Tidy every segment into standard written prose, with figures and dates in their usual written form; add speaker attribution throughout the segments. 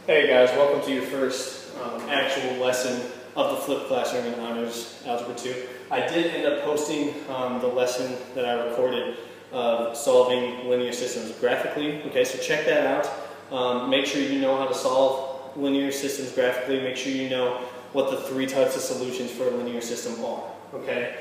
Speaker 1: Hey guys, welcome to your first actual lesson of the flipped classroom in Honors Algebra 2. I did end up posting the lesson that I recorded of solving linear systems graphically. Okay, so check that out. Make sure you know how to solve linear systems graphically. Make sure you know what the three types of solutions for a linear system are. Okay.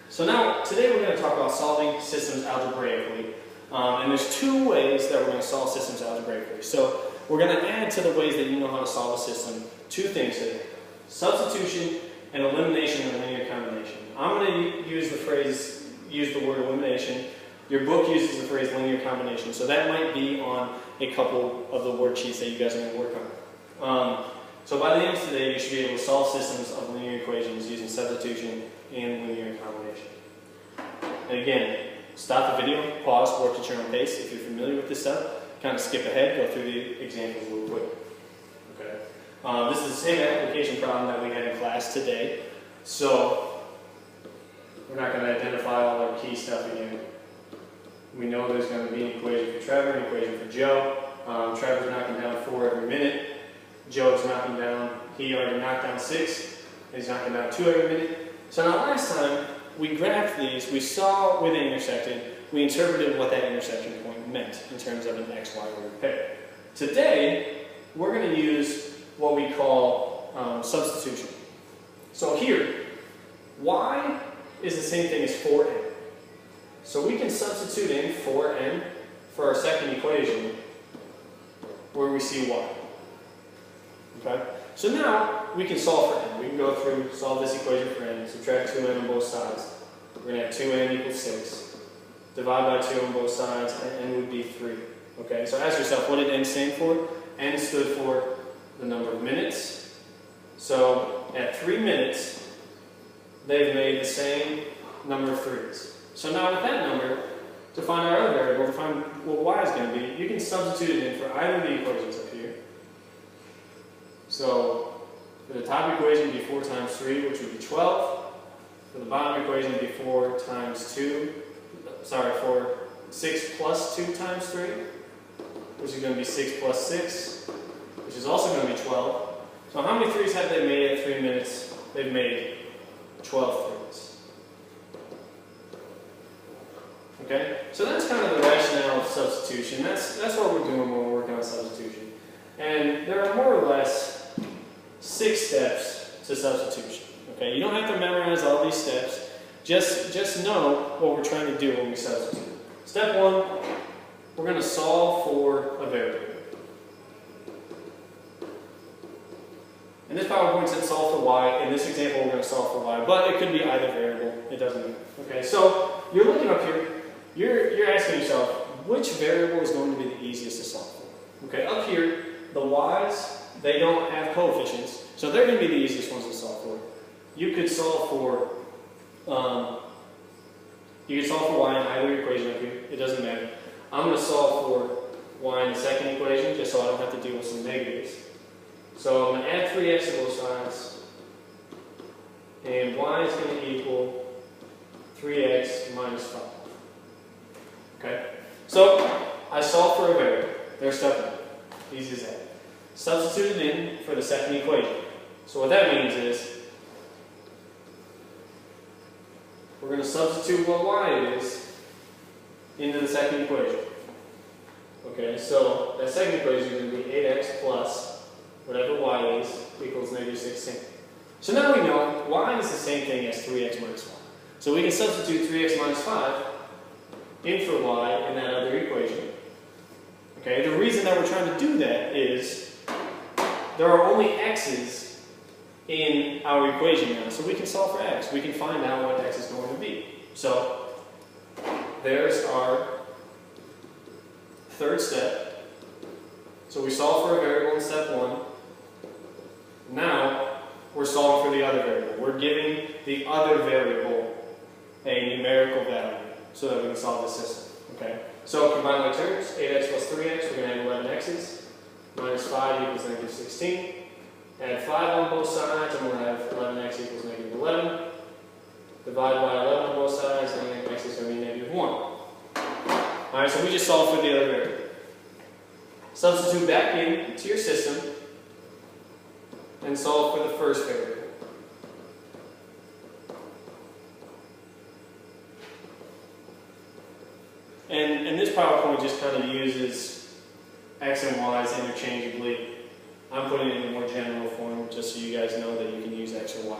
Speaker 1: So now, today we're going to talk about solving systems algebraically. And there's two ways that we're going to solve systems algebraically. So we're going to add to the ways that you know how to solve a system two things today: substitution and elimination of linear combination. I'm going to use the word elimination. Your book uses the phrase linear combination, so that might be on a couple of the worksheets that you guys are going to work on. So by the end of today, you should be able to solve systems of linear equations using substitution and linear combination. And again, stop the video, pause, work at your own pace. If you're familiar with this stuff, kind of skip ahead, go through the examples real quick. Okay. This is the same application problem that we had in class today, so we're not going to identify all our key stuff again. We know there's going to be an equation for Trevor, an equation for Joe. Trevor's knocking down 4 every minute. Joe's knocking down, he already knocked down 6. He's knocking down 2 every minute. So now last time, we graphed these, we saw where they intersected, we interpreted what that intersection point meant in terms of an x, y ordered pair. Today, we're going to use what we call substitution. So here, y is the same thing as 4n. So we can substitute in 4n for our second equation where we see y. Okay? So now we can solve for n. We can go through, solve this equation for n, subtract 2n on both sides. We're going to have 2n equals 6. Divide by 2 on both sides, and n would be 3. Okay, so ask yourself, what did n stand for? N stood for the number of minutes. So at 3 minutes, they've made the same number of 3's. So now with that number, to find our other variable, to find what y is going to be, you can substitute it in for either of the equations up here. So for the top equation, it'd be 4 times 3, which would be 12. For the bottom equation, it'd be 4 times 2. Sorry, for 6 plus 2 times 3, which is going to be 6 plus 6, which is also going to be 12. So how many 3's have they made at 3 minutes? They've made 12 3's. Okay? So that's kind of the rationale of substitution. That's what we're doing when we're working on substitution. And there are more or less 6 steps to substitution. Okay? You don't have to memorize all these steps. Just know what we're trying to do when we substitute. Step 1, we're going to solve for a variable. In this PowerPoint said solve for y. In this example, we're going to solve for y, but it could be either variable. It doesn't matter. Okay, so you're looking up here. You're asking yourself, which variable is going to be the easiest to solve for? Okay, up here, the y's, they don't have coefficients, so they're going to be the easiest ones to solve for. You could solve for y in either equation up here. It doesn't matter. I'm going to solve for y in the second equation just so I don't have to deal with some negatives. So I'm going to add 3x to both sides, and y is going to equal 3x minus 5. Okay? So I solve for a variable. There's step 1. Easy as that. Substitute it in for the second equation. So what that means is we're going to substitute what y is into the second equation. Okay, so that second equation is going to be 8x plus whatever y is equals negative 16. So now we know y is the same thing as 3x minus 5. So we can substitute 3x minus 5 in for y in that other equation. Okay, the reason that we're trying to do that is there are only x's in our equation now, so we can solve for x. We can find out what x is going to be. So there's our third step. So we solve for a variable in step 1. Now we're solving for the other variable. We're giving the other variable a numerical value so that we can solve the system. Okay. So combine my terms, 8x plus 3x, we're going to have 11x's. Minus 5 equals negative 16. Add 5 on both sides, and we'll have 11x equals negative 11. Divide by 11 on both sides, and x is going to be negative 1. Alright, so we just solved for the other variable. Substitute back into your system and solve for the first variable. And this PowerPoint just kind of uses x and y's interchangeably. I'm putting it in a more general form just so you guys know that you can use x or y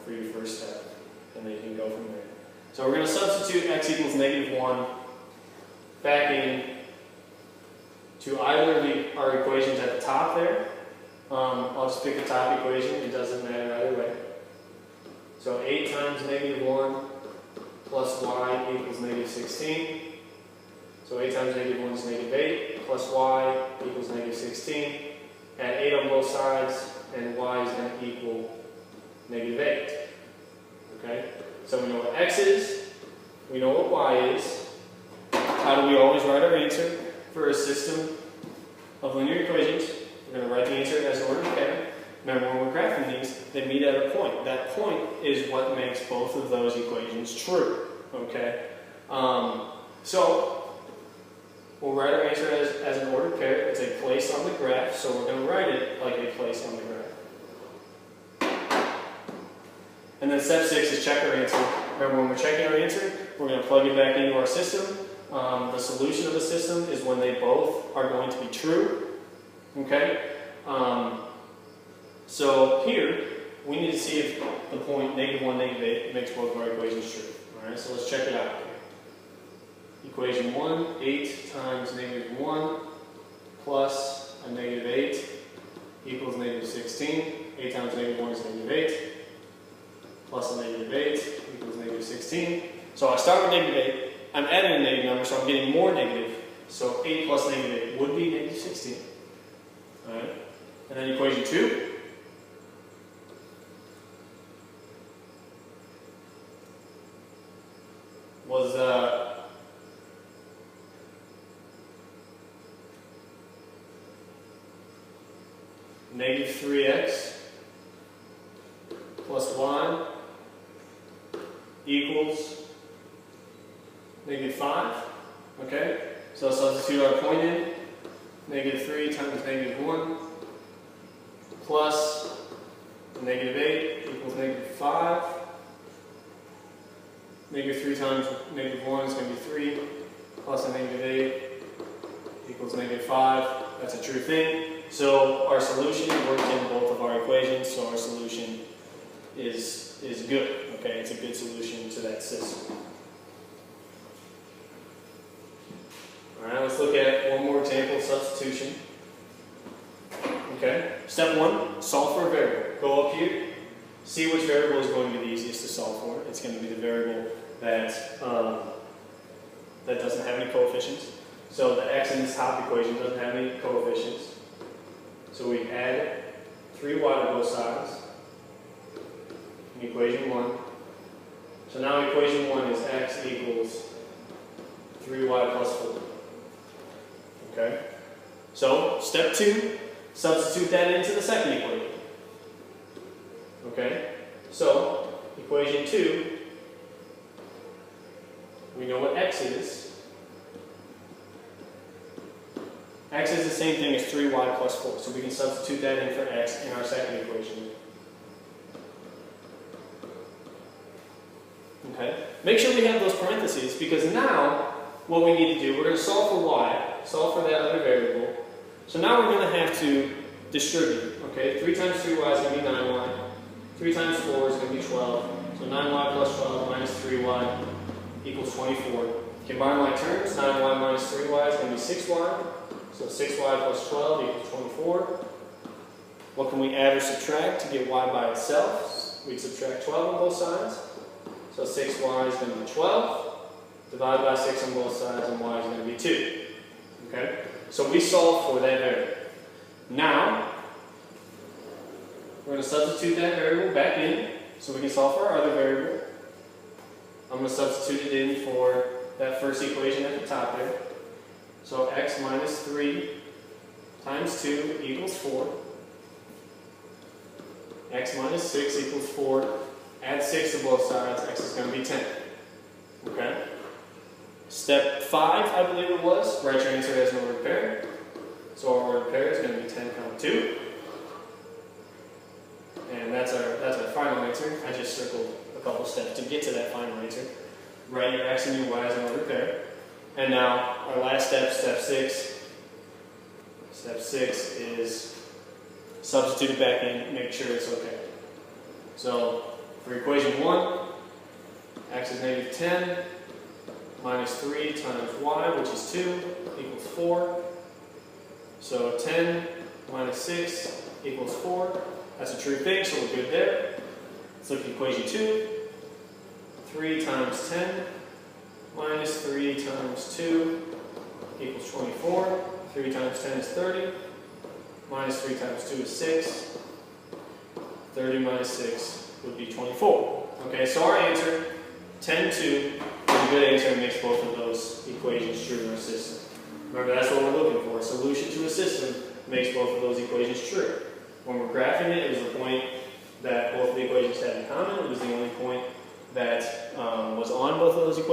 Speaker 1: for your first step, and then you can go from there. So we're going to substitute x equals -1 back in to either of our equations at the top there. I'll just pick the top equation, it doesn't matter either way. So 8 times -1 plus y equals -16. So 8 times -1 is -8, plus y equals -16. Add 8 on both sides, and y is going to equal -8. Okay? So we know what x is, we know what y is. How do we always write our answer for a system of linear equations? We're going to write the answer as ordered pair. Remember, when we're graphing these, they meet at a point. That point is what makes both of those equations true. Okay? So we'll write our answer as an ordered pair. It's a place on the graph, so we're going to write it like a place on the graph. And then step 6 is check our answer. Remember, when we're checking our answer, we're going to plug it back into our system. The solution of the system is when they both are going to be true. Okay? So here, we need to see if the point -1, -8 makes both of our equations true. Alright, so let's check it out. Equation 1, 8 times -1 plus a -8 equals -16. 8 times -1 is -8 plus a -8 equals -16. So I start with -8. I'm adding a negative number, so I'm getting more negative. So 8 plus -8 would be -16. Alright, and then equation 2. Was -3x plus y equals -5. Okay, so substitute our point in. -3 times -1 plus -8 equals -5. -3 times -1 is going to be 3, plus a -8 equals -5. That's a true thing. So our solution worked in both of our equations, so our solution is good. Okay, it's a good solution to that system. Alright, let's look at one more example of substitution. Okay, step 1, solve for a variable. Go up here, see which variable is going to be the easiest to solve for. It's going to be the variable that doesn't have any coefficients. So the x in this top equation doesn't have any coefficients. So we add 3y to both sides in equation 1. So now equation 1 is x equals 3y plus 4. Okay? So step 2, substitute that into the second equation. Okay? So equation 2, we know what x is. X is the same thing as 3y plus 4, so we can substitute that in for x in our second equation. Okay? Make sure we have those parentheses, because now what we need to do, we're going to solve for y, solve for that other variable. So now we're going to have to distribute. Okay? 3 times 3y is going to be 9y. 3 times 4 is going to be 12. So 9y plus 12 minus 3y equals 24. Combine my terms, 9y minus 3y is going to be 6y. So 6y plus 12 equals 24. What can we add or subtract to get y by itself? We'd subtract 12 on both sides. So 6y is going to be 12. Divide by 6 on both sides, and y is going to be 2. Okay? So we solve for that variable. Now, we're going to substitute that variable back in so we can solve for our other variable. I'm going to substitute it in for that first equation at the top there. So x minus 3 times 2 equals 4. X minus 6 equals 4. Add 6 to both sides, x is going to be 10. Okay? Step 5, I believe it was, write your answer as an ordered pair. pair is going to be 10, 2. And that's our final answer. I just circled a couple steps to get to that final answer. Write your x and your y's in order pair. And now our last step, step 6. Step 6 is substitute it back in, make sure it's okay. So for equation 1, x is negative 10 minus 3 times y, which is 2, equals 4. So 10 minus 6 equals 4. That's a true thing, so we're good there. Let's look at equation 2. 3 times 10 minus 3 times 2 equals 24. 3 times 10 is 30. Minus 3 times 2 is 6. 30 minus 6 would be 24. Okay, so our answer, 10, 2, is a good answer and makes both of those equations true in our system. Remember, that's what we're looking for. A solution to a system makes both of those equations true. When we're graphing it, it was the point that both of the equations had in common. It was the only point that was on both of those equations.